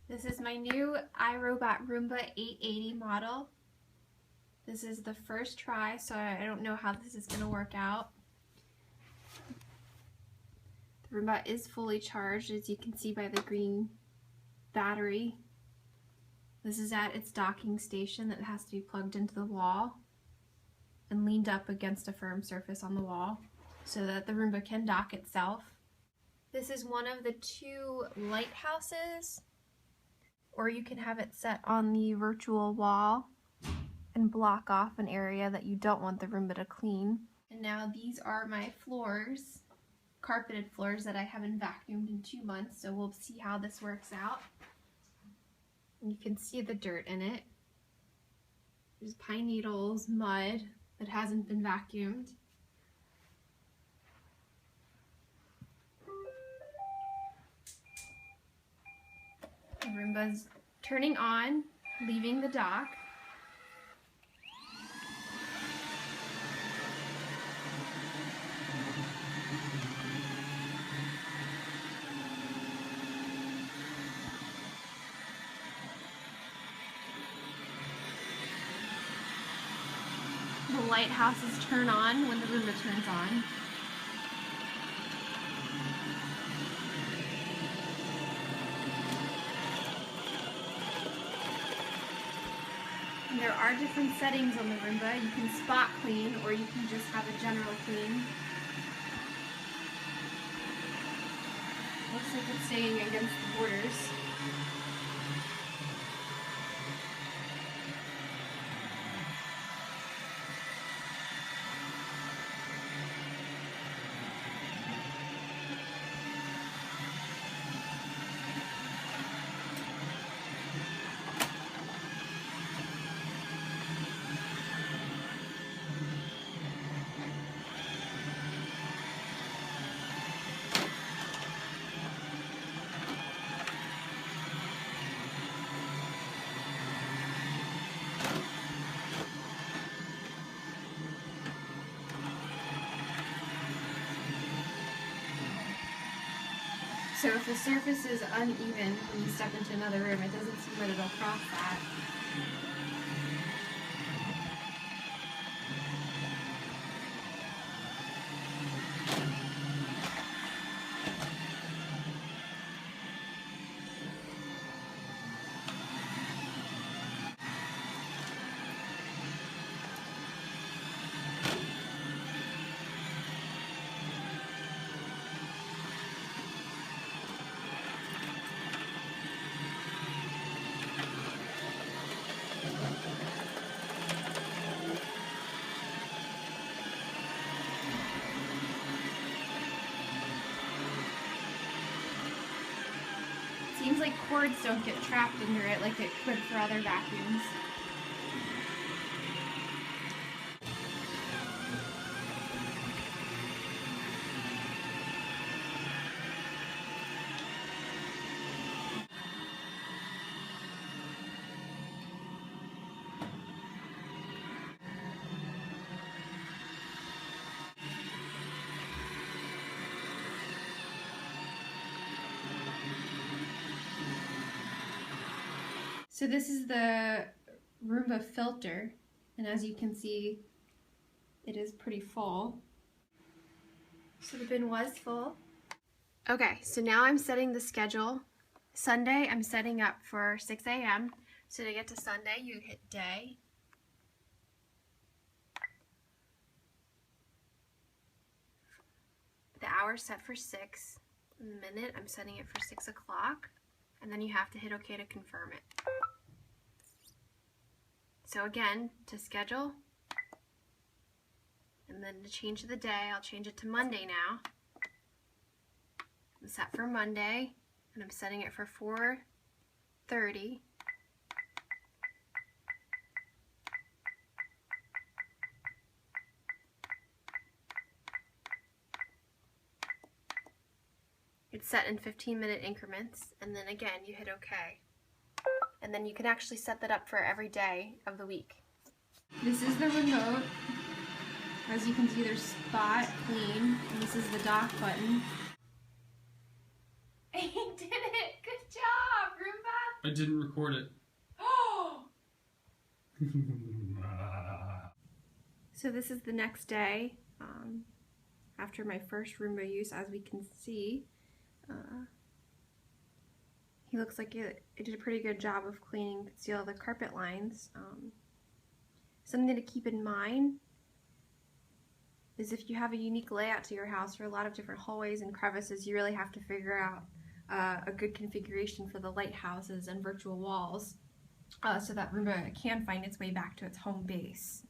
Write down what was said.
This is my new IRobot Roomba 880 model. This is the first try, so I don't know how this is going to work out. The Roomba is fully charged, as you can see by the green battery. This is at its docking station that has to be plugged into the wall and leaned up against a firm surface on the wall so that the Roomba can dock itself. This is one of the 2 lighthouses, or you can have it set on the virtual wall and block off an area that you don't want the Roomba to clean. And now these are my floors, carpeted floors that I haven't vacuumed in 2 months, so we'll see how this works out. And you can see the dirt in it. There's pine needles, mud that hasn't been vacuumed. The Roomba's turning on, leaving the dock. The lighthouses turn on when the Roomba turns on. And there are different settings on the Roomba. You can spot clean, or you can just have a general clean. Looks like it's staying against the borders. So if the surface is uneven when you step into another room, it doesn't seem that it'll cross that. Seems like cords don't get trapped under it like it could for other vacuums. So this is the Roomba filter, and as you can see, it is pretty full. So the bin was full. Okay, so now I'm setting the schedule. Sunday, I'm setting up for 6 a.m. So to get to Sunday, you hit day. The hour's set for 6. In the minute, I'm setting it for 6 o'clock. And then you have to hit OK to confirm it. So again, to schedule, and then to change the day, I'll change it to Monday now. I'm set for Monday, and I'm setting it for 4:30. It's set in 15-minute increments, and then again, you hit OK. And then you can actually set that up for every day of the week. This is the remote. As you can see, there's spot, clean, and this is the dock button. He did it! Good job, Roomba! I didn't record it. So this is the next day after my first Roomba use. As we can see, he looks like it did a pretty good job of cleaning, you can see all the carpet lines. Something to keep in mind is if you have a unique layout to your house or a lot of different hallways and crevices, you really have to figure out a good configuration for the lighthouses and virtual walls so that Roomba can find its way back to its home base.